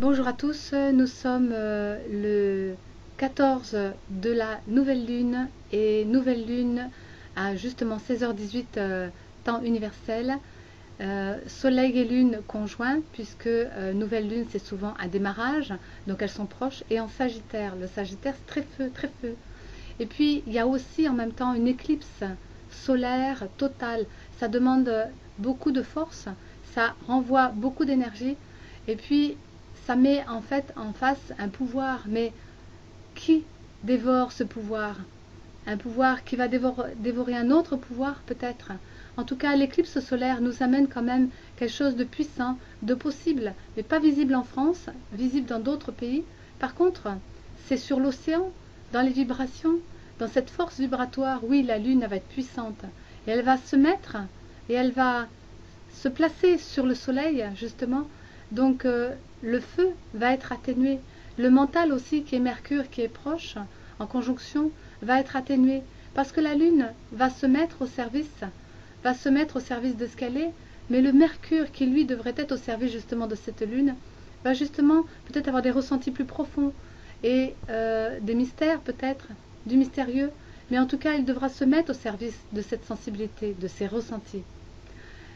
Bonjour à tous, nous sommes le 14 de la nouvelle lune et nouvelle lune à justement 16h18 temps universel. Soleil et lune conjoints puisque nouvelle lune c'est souvent un démarrage, donc elles sont proches, et en Sagittaire, le Sagittaire c'est très feu, très feu. Et puis il y a aussi en même temps une éclipse solaire totale, ça demande beaucoup de force, ça renvoie beaucoup d'énergie et puis ça met en fait en face un pouvoir, mais qui dévore ce pouvoir? Un pouvoir qui va dévorer un autre pouvoir peut-être. En tout cas, l'éclipse solaire nous amène quand même quelque chose de puissant, de possible, mais pas visible en France, visible dans d'autres pays. Par contre, c'est sur l'océan, dans les vibrations, dans cette force vibratoire. Oui, la Lune va être puissante. Et elle va se mettre, et elle va se placer sur le Soleil, justement. Donc, le feu va être atténué. Le mental aussi, qui est Mercure, qui est proche, en conjonction, va être atténué. Parce que la Lune va se mettre au service de ce qu'elle est, mais le Mercure, qui lui devrait être au service justement de cette Lune, va justement peut-être avoir des ressentis plus profonds et des mystères peut-être, du mystérieux, mais en tout cas il devra se mettre au service de cette sensibilité, de ces ressentis.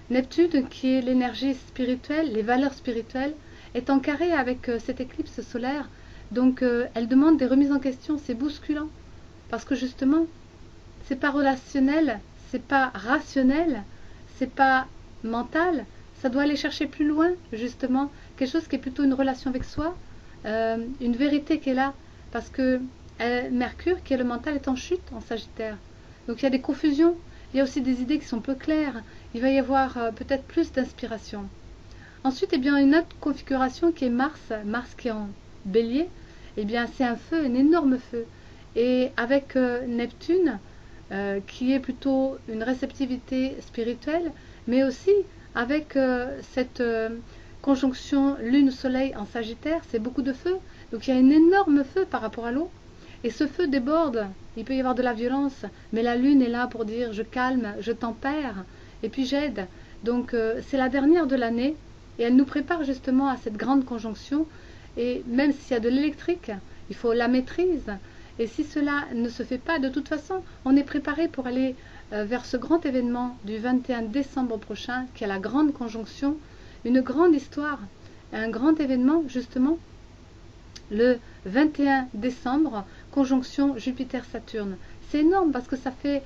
Neptune, qui est l'énergie spirituelle, les valeurs spirituelles, est en carré avec cette éclipse solaire, donc elle demande des remises en question, c'est bousculant, parce que justement, c'est pas relationnel, c'est pas rationnel, c'est pas mental, ça doit aller chercher plus loin, justement, quelque chose qui est plutôt une relation avec soi, une vérité qui est là, parce que Mercure, qui est le mental, est en chute en Sagittaire. Donc il y a des confusions, il y a aussi des idées qui sont peu claires, il va y avoir peut-être plus d'inspiration. Ensuite, eh bien, une autre configuration qui est Mars, Mars qui est en Bélier, eh bien, c'est un feu, un énorme feu. Et avec Neptune, qui est plutôt une réceptivité spirituelle, mais aussi avec cette conjonction Lune-Soleil en Sagittaire, c'est beaucoup de feu. Donc il y a un énorme feu par rapport à l'eau. Et ce feu déborde, il peut y avoir de la violence, mais la Lune est là pour dire je calme, je tempère, et puis j'aide. Donc c'est la dernière de l'année, et elle nous prépare justement à cette grande conjonction. Et même s'il y a de l'électrique, il faut la maîtrise. Et si cela ne se fait pas, de toute façon, on est préparé pour aller vers ce grand événement du 21 décembre prochain, qui est la grande conjonction, une grande histoire, un grand événement justement, le 21 décembre, conjonction Jupiter-Saturne. C'est énorme parce que ça fait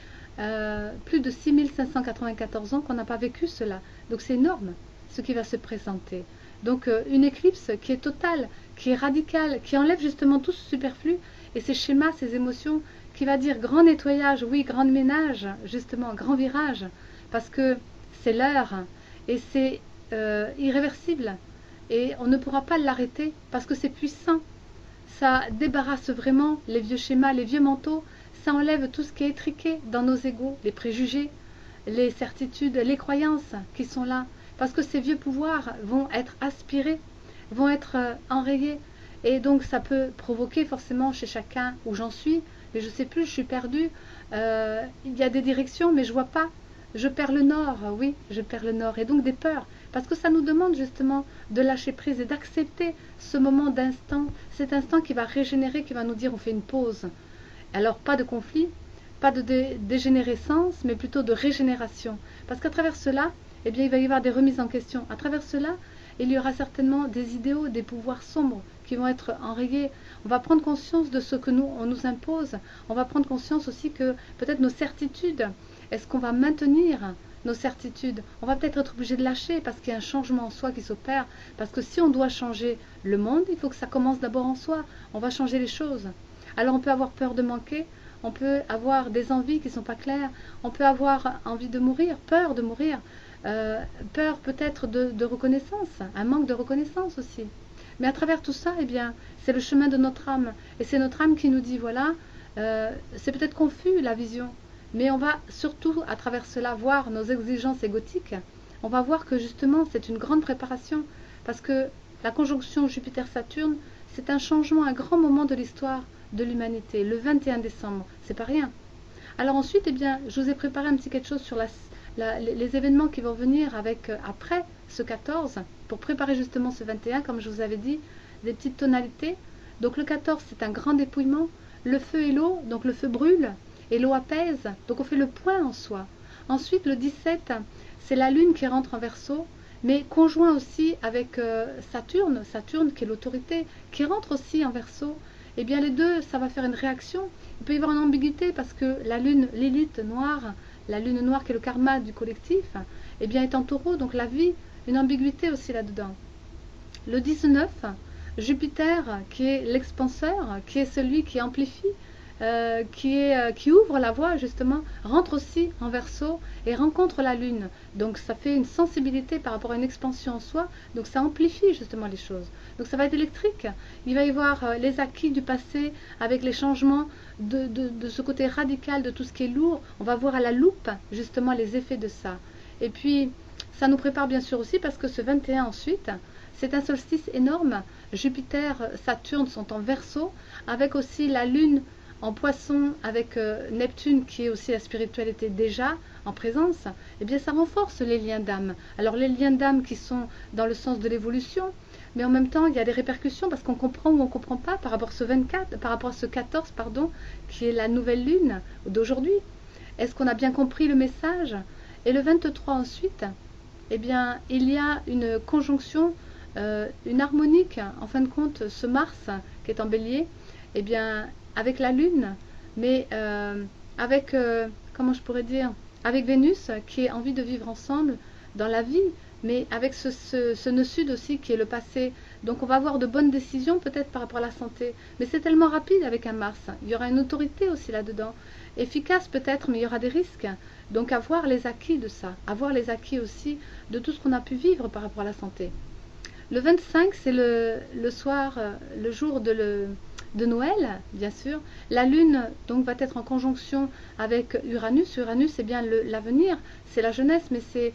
plus de 6594 ans qu'on n'a pas vécu cela. Donc c'est énorme ce qui va se présenter. Donc une éclipse qui est totale, qui est radicale, qui enlève justement tout ce superflu et ces schémas, ces émotions, qui va dire grand nettoyage, oui, grand ménage, justement, grand virage, parce que c'est l'heure et c'est irréversible et on ne pourra pas l'arrêter parce que c'est puissant. Ça débarrasse vraiment les vieux schémas, les vieux manteaux, ça enlève tout ce qui est étriqué dans nos égos, les préjugés, les certitudes, les croyances qui sont là, parce que ces vieux pouvoirs vont être aspirés, vont être enrayés, et donc ça peut provoquer forcément chez chacun où j'en suis, mais je ne sais plus, je suis perdue, il y a des directions mais je ne vois pas, je perds le nord, oui, je perds le nord, et donc des peurs, parce que ça nous demande justement de lâcher prise et d'accepter ce moment d'instant, cet instant qui va régénérer, qui va nous dire on fait une pause. Alors pas de conflit, pas de dégénérescence, mais plutôt de régénération. Parce qu'à travers cela, eh bien, il va y avoir des remises en question. À travers cela, il y aura certainement des idéaux, des pouvoirs sombres qui vont être enrayés. On va prendre conscience de ce que on nous impose. On va prendre conscience aussi que peut-être nos certitudes, est-ce qu'on va maintenir nos certitudes? On va peut-être être obligé de lâcher parce qu'il y a un changement en soi qui s'opère. Parce que si on doit changer le monde, il faut que ça commence d'abord en soi. On va changer les choses. Alors on peut avoir peur de manquer, on peut avoir des envies qui ne sont pas claires, on peut avoir envie de mourir, peur de mourir, peur peut-être de reconnaissance, un manque de reconnaissance aussi. Mais à travers tout ça, eh bien, c'est le chemin de notre âme. Et c'est notre âme qui nous dit, voilà, c'est peut-être confus la vision, mais on va surtout à travers cela voir nos exigences égotiques. On va voir que justement c'est une grande préparation, parce que la conjonction Jupiter-Saturne, c'est un changement, un grand moment de l'histoire de l'humanité, le 21 décembre, c'est pas rien. Alors ensuite, eh bien, je vous ai préparé un petit quelque chose sur les événements qui vont venir avec après ce 14, pour préparer justement ce 21, comme je vous avais dit, des petites tonalités. Donc le 14, c'est un grand dépouillement. Le feu et l'eau, donc le feu brûle et l'eau apaise. Donc on fait le point en soi. Ensuite, le 17, c'est la lune qui rentre en Verseau, mais conjoint aussi avec Saturne, Saturne qui est l'autorité, qui rentre aussi en Verseau. Eh bien les deux, ça va faire une réaction. Il peut y avoir une ambiguïté parce que la lune, l'élite noire, la lune noire qui est le karma du collectif, eh bien est en Taureau, donc la vie, une ambiguïté aussi là-dedans. Le 19, Jupiter qui est l'expanseur, qui est celui qui amplifie, qui ouvre la voie justement, rentre aussi en Verseau et rencontre la lune. Donc ça fait une sensibilité par rapport à une expansion en soi, donc ça amplifie justement les choses. Donc ça va être électrique. Il va y avoir les acquis du passé avec les changements de ce côté radical de tout ce qui est lourd. On va voir à la loupe justement les effets de ça. Et puis ça nous prépare bien sûr aussi parce que ce 21 ensuite, c'est un solstice énorme. Jupiter, Saturne sont en Verseau, avec aussi la lune en Poisson, avec Neptune qui est aussi la spiritualité déjà en présence. Eh bien ça renforce les liens d'âme. Alors les liens d'âme qui sont dans le sens de l'évolution, mais en même temps il y a des répercussions parce qu'on comprend ou on ne comprend pas par rapport à ce 24, par rapport à ce 14 pardon, qui est la nouvelle lune d'aujourd'hui. Est-ce qu'on a bien compris le message? Et le 23 ensuite, eh bien il y a une conjonction, une harmonique, en fin de compte, ce Mars qui est en Bélier, eh bien avec la Lune, mais avec, comment je pourrais dire, avec Vénus qui a envie de vivre ensemble dans la vie, mais avec ce nœud sud aussi qui est le passé. Donc on va avoir de bonnes décisions peut-être par rapport à la santé, mais c'est tellement rapide avec un Mars. Il y aura une autorité aussi là-dedans, efficace peut-être, mais il y aura des risques. Donc avoir les acquis de ça, avoir les acquis aussi de tout ce qu'on a pu vivre par rapport à la santé. Le 25, c'est le soir, le jour de Noël, bien sûr. La Lune donc va être en conjonction avec Uranus. Uranus, c'est bien l'avenir, c'est la jeunesse, mais c'est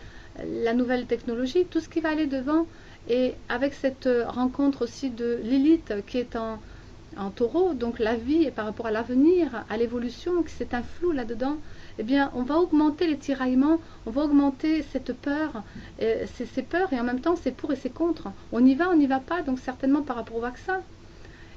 la nouvelle technologie, tout ce qui va aller devant. Et avec cette rencontre aussi de Lilith qui est en Taureau, donc la vie par rapport à l'avenir, à l'évolution, c'est un flou là-dedans, eh bien on va augmenter les tiraillements, on va augmenter cette peur, ces peurs, et en même temps c'est pour et c'est contre. On n'y va pas, donc certainement par rapport au vaccin.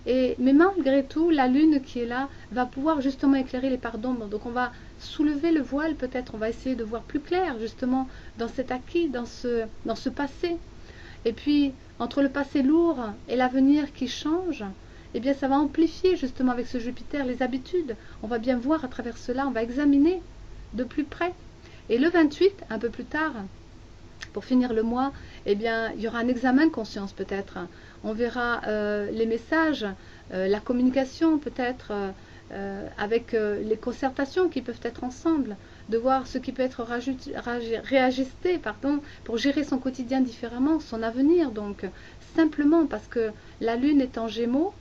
Mais malgré tout, la lune qui est là va pouvoir justement éclairer les parts d'ombre. Donc on va soulever le voile peut-être, on va essayer de voir plus clair justement dans cet acquis, dans ce passé. Et puis entre le passé lourd et l'avenir qui change, eh bien ça va amplifier justement avec ce Jupiter les habitudes. On va bien voir à travers cela, on va examiner de plus près. Et le 28, un peu plus tard, pour finir le mois, eh bien il y aura un examen de conscience peut-être. On verra les messages, la communication peut-être, avec les concertations qui peuvent être ensemble, de voir ce qui peut être réajusté pour gérer son quotidien différemment, son avenir. Donc simplement parce que la lune est en Gémeaux,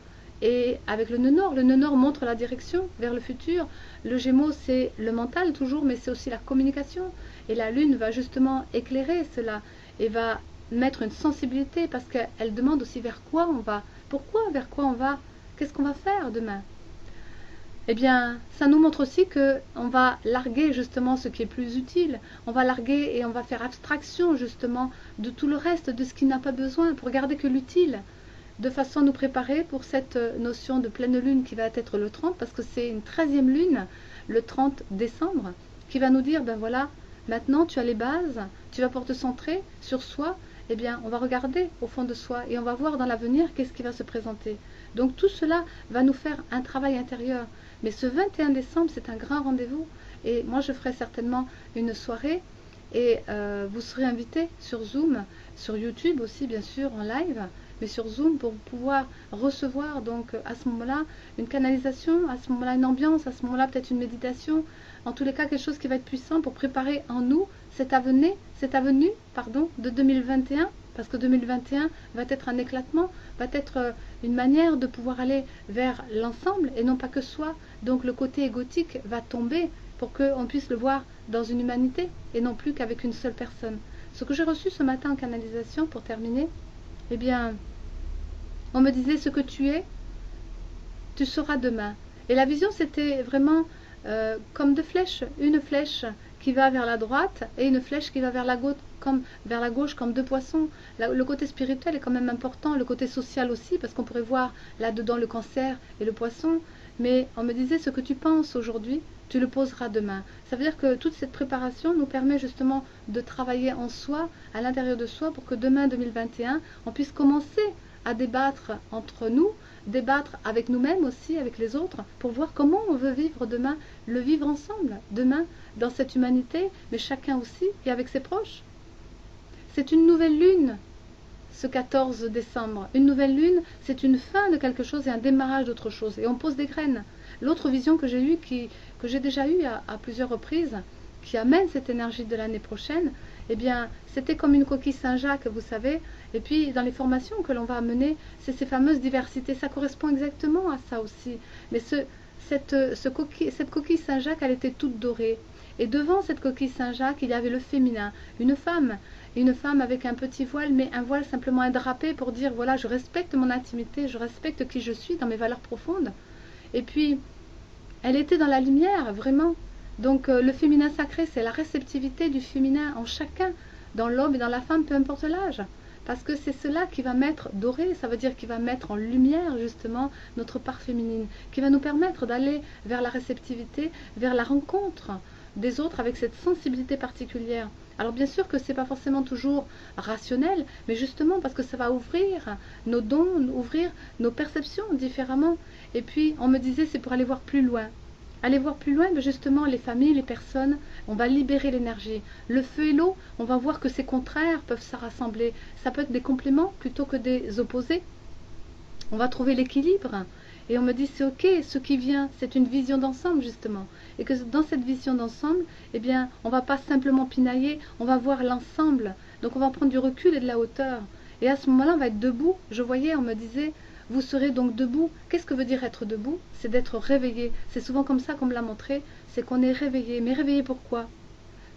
et avec le nœud nord montre la direction vers le futur. Le Gémeaux, c'est le mental toujours, mais c'est aussi la communication. Et la lune va justement éclairer cela et va mettre une sensibilité parce qu'elle demande aussi vers quoi on va. Pourquoi, vers quoi on va? Qu'est-ce qu'on va faire demain? Eh bien, ça nous montre aussi qu'on va larguer justement ce qui est plus utile. On va larguer et on va faire abstraction justement de tout le reste, de ce qui n'a pas besoin, pour garder que l'utile, de façon à nous préparer pour cette notion de pleine lune qui va être le 30, parce que c'est une 13e lune, le 30 décembre, qui va nous dire, ben voilà, maintenant tu as les bases, tu vas pour te centrer sur soi, eh bien on va regarder au fond de soi et on va voir dans l'avenir qu'est-ce qui va se présenter. Donc tout cela va nous faire un travail intérieur. Mais ce 21 décembre, c'est un grand rendez-vous. Et moi, je ferai certainement une soirée et vous serez invités sur Zoom, sur YouTube aussi, bien sûr, en live, mais sur Zoom pour pouvoir recevoir donc à ce moment-là une canalisation, à ce moment-là une ambiance, à ce moment-là peut-être une méditation. En tous les cas, quelque chose qui va être puissant pour préparer en nous cette avenue de 2021, parce que 2021 va être un éclatement, va être une manière de pouvoir aller vers l'ensemble et non pas que soi. Donc le côté égotique va tomber pour qu'on puisse le voir dans une humanité et non plus qu'avec une seule personne. Ce que j'ai reçu ce matin en canalisation, pour terminer, eh bien, on me disait ce que tu es, tu seras demain. Et la vision, c'était vraiment comme deux flèches, une flèche qui va vers la droite et une flèche qui va vers la gauche comme deux poissons. Le côté spirituel est quand même important, le côté social aussi, parce qu'on pourrait voir là-dedans le cancer et le poisson. Mais on me disait, ce que tu penses aujourd'hui, tu le poseras demain. Ça veut dire que toute cette préparation nous permet justement de travailler en soi, à l'intérieur de soi, pour que demain, 2021, on puisse commencer à débattre entre nous, débattre avec nous-mêmes aussi, avec les autres, pour voir comment on veut vivre demain, le vivre ensemble, demain, dans cette humanité, mais chacun aussi, et avec ses proches. C'est une nouvelle lune, ce 14 décembre. Une nouvelle lune, c'est une fin de quelque chose et un démarrage d'autre chose. Et on pose des graines. L'autre vision que j'ai eue, que j'ai déjà eue à plusieurs reprises, qui amène cette énergie de l'année prochaine, eh bien, c'était comme une coquille Saint-Jacques, vous savez. Et puis, dans les formations que l'on va amener, c'est ces fameuses diversités. Ça correspond exactement à ça aussi. Mais cette coquille Saint-Jacques, elle était toute dorée. Et devant cette coquille Saint-Jacques, il y avait le féminin, une femme avec un petit voile, mais un voile simplement un drapé pour dire, voilà, je respecte mon intimité, je respecte qui je suis dans mes valeurs profondes. Et puis, elle était dans la lumière, vraiment. Donc, le féminin sacré, c'est la réceptivité du féminin en chacun, dans l'homme et dans la femme, peu importe l'âge. Parce que c'est cela qui va mettre doré, ça veut dire qui va mettre en lumière justement notre part féminine, qui va nous permettre d'aller vers la réceptivité, vers la rencontre des autres avec cette sensibilité particulière. Alors bien sûr que ce n'est pas forcément toujours rationnel, mais justement parce que ça va ouvrir nos dons, ouvrir nos perceptions différemment. Et puis on me disait c'est pour aller voir plus loin. Aller voir plus loin, mais justement les familles, les personnes, on va libérer l'énergie. Le feu et l'eau, on va voir que ces contraires peuvent se rassembler. Ça peut être des compléments plutôt que des opposés. On va trouver l'équilibre. Et on me dit c'est ok, ce qui vient, c'est une vision d'ensemble justement. Et que dans cette vision d'ensemble, eh bien, on ne va pas simplement pinailler, on va voir l'ensemble. Donc on va prendre du recul et de la hauteur. Et à ce moment-là, on va être debout. Je voyais, on me disait, vous serez donc debout. Qu'est-ce que veut dire être debout? C'est d'être réveillé. C'est souvent comme ça qu'on me l'a montré, c'est qu'on est réveillé. Mais réveillé pourquoi?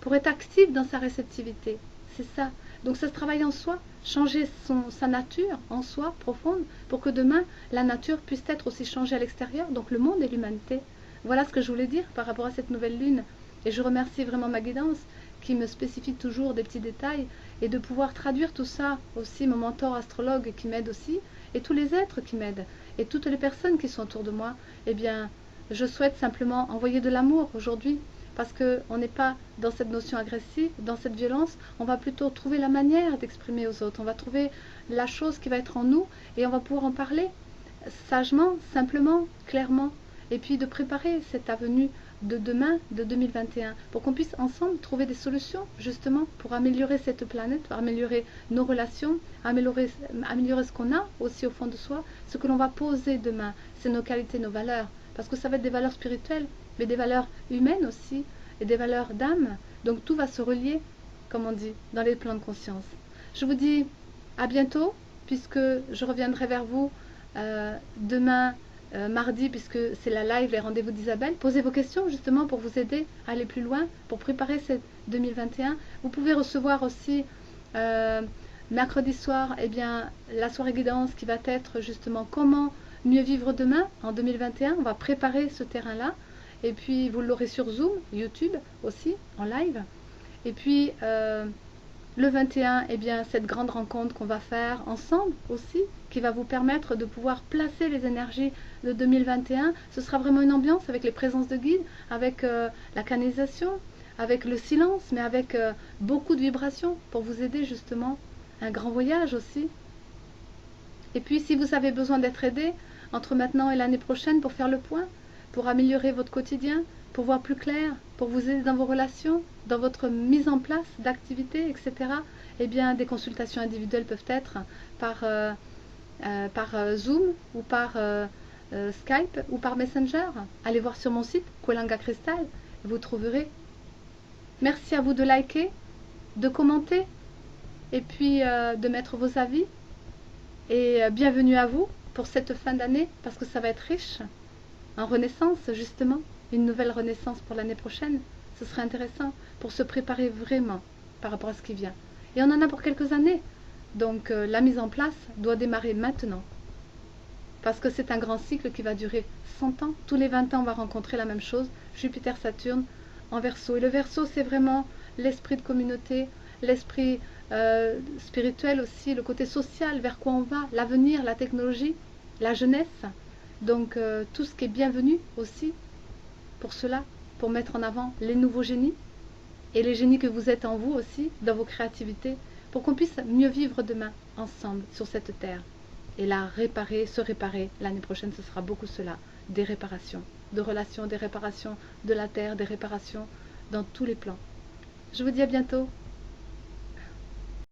Pour être actif dans sa réceptivité. C'est ça. Donc ça se travaille en soi, changer sa nature en soi profonde pour que demain la nature puisse être aussi changée à l'extérieur, donc le monde et l'humanité. Voilà ce que je voulais dire par rapport à cette nouvelle lune. Et je remercie vraiment ma guidance qui me spécifie toujours des petits détails et de pouvoir traduire tout ça aussi, mon mentor astrologue qui m'aide aussi et tous les êtres qui m'aident et toutes les personnes qui sont autour de moi. Eh bien, je souhaite simplement envoyer de l'amour aujourd'hui. Parce qu'on n'est pas dans cette notion agressive, dans cette violence, on va plutôt trouver la manière d'exprimer aux autres. On va trouver la chose qui va être en nous et on va pouvoir en parler sagement, simplement, clairement. Et puis de préparer cette avenue de demain, de 2021, pour qu'on puisse ensemble trouver des solutions justement pour améliorer cette planète, pour améliorer nos relations, améliorer ce qu'on a aussi au fond de soi. Ce que l'on va poser demain, c'est nos qualités, nos valeurs. Parce que ça va être des valeurs spirituelles, mais des valeurs humaines aussi, et des valeurs d'âme. Donc tout va se relier, comme on dit, dans les plans de conscience. Je vous dis à bientôt, puisque je reviendrai vers vous demain, mardi, puisque c'est la live, les rendez-vous d'Isabelle. Posez vos questions justement pour vous aider à aller plus loin, pour préparer cette 2021. Vous pouvez recevoir aussi mercredi soir, eh bien, la soirée guidance qui va être justement comment mieux vivre demain, en 2021. On va préparer ce terrain-là. Et puis, vous l'aurez sur Zoom, YouTube aussi, en live. Et puis, le 21, eh bien, cette grande rencontre qu'on va faire ensemble aussi, qui va vous permettre de pouvoir placer les énergies de 2021. Ce sera vraiment une ambiance avec les présences de guides, avec la canalisation, avec le silence, mais avec beaucoup de vibrations pour vous aider justement. Un grand voyage aussi. Et puis, si vous avez besoin d'être aidé, entre maintenant et l'année prochaine pour faire le point, pour améliorer votre quotidien, pour voir plus clair, pour vous aider dans vos relations, dans votre mise en place d'activités, etc. Eh bien, des consultations individuelles peuvent être par Zoom ou par Skype ou par Messenger. Allez voir sur mon site, Kolanga Cristal, vous trouverez. Merci à vous de liker, de commenter et puis de mettre vos avis. Et bienvenue à vous pour cette fin d'année, parce que ça va être riche en renaissance, justement, une nouvelle renaissance pour l'année prochaine. Ce serait intéressant pour se préparer vraiment par rapport à ce qui vient. Et on en a pour quelques années, donc la mise en place doit démarrer maintenant. Parce que c'est un grand cycle qui va durer 100 ans. Tous les 20 ans, on va rencontrer la même chose, Jupiter-Saturne en Verseau. Et le Verseau, c'est vraiment l'esprit de communauté, l'esprit spirituel aussi, le côté social, vers quoi on va, l'avenir, la technologie, la jeunesse. Donc tout ce qui est bienvenu aussi pour cela, pour mettre en avant les nouveaux génies et les génies que vous êtes en vous aussi, dans vos créativités, pour qu'on puisse mieux vivre demain ensemble sur cette terre. Et la réparer, se réparer. L'année prochaine, ce sera beaucoup cela, des réparations, de relations, des réparations de la terre, des réparations dans tous les plans. Je vous dis à bientôt.